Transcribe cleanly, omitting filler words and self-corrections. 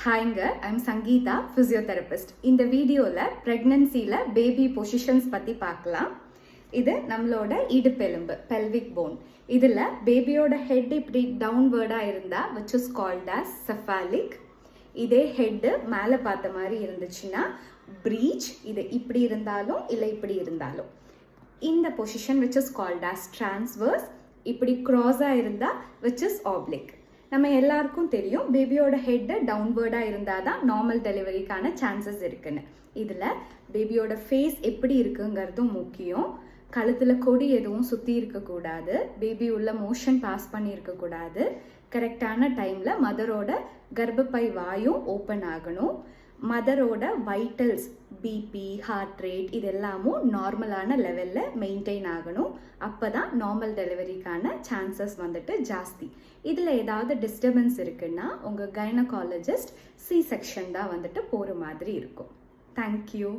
ஹாய்ங்க, I'm Sangeetha, physiotherapist. இந்த வீடியோவில் ப்ரெக்னன்சியில் baby positions பற்றி பார்க்கலாம். இது நம்மளோட இடுப்பெலும்பு, பெல்விக் போன். இதில் பேபியோட ஹெட் இப்படி டவுன்வேர்டாக இருந்தால் which is called as cephalic. இதே ஹெட்டு மேலே பார்த்த மாதிரி இருந்துச்சுன்னா ப்ரீச். இது இப்படி இருந்தாலும் இல்லை இப்படி இருந்தாலும் இந்த position which is called as transverse. இப்படி க்ராஸாக இருந்தால் விச் இஸ் ஆப்ளிக். நம்ம எல்லாருக்கும் தெரியும் பேபியோட ஹெட்டு டவுன்வேர்டாக இருந்தால் தான் நார்மல் டெலிவரிக்கான சான்சஸ் இருக்குன்னு. இதில் பேபியோட ஃபேஸ் எப்படி இருக்குங்கிறதும் முக்கியம். கழுத்தில் கொடி எதுவும் சுற்றி இருக்கக்கூடாது, பேபி உள்ள மோஷன் பாஸ் பண்ணி இருக்கக்கூடாது. கரெக்டான டைமில் மதரோட கர்ப்பப்பை வாயும் ஓப்பன் ஆகணும். மதரோட வைட்டல்ஸ், பிபி, ஹார்ட் ரேட் இது எல்லாமும் நார்மலான லெவலில் மெயின்டைன் ஆகணும். அப்போ தான் நார்மல் டெலிவரிக்கான சான்சஸ் வந்துட்டு ஜாஸ்தி. இதில் ஏதாவது டிஸ்டர்பன்ஸ் இருக்குன்னா உங்கள் கைனகாலஜிஸ்ட் சி செக்ஷன் தான் வந்துட்டு போகிற மாதிரி இருக்கும். தேங்க்யூ.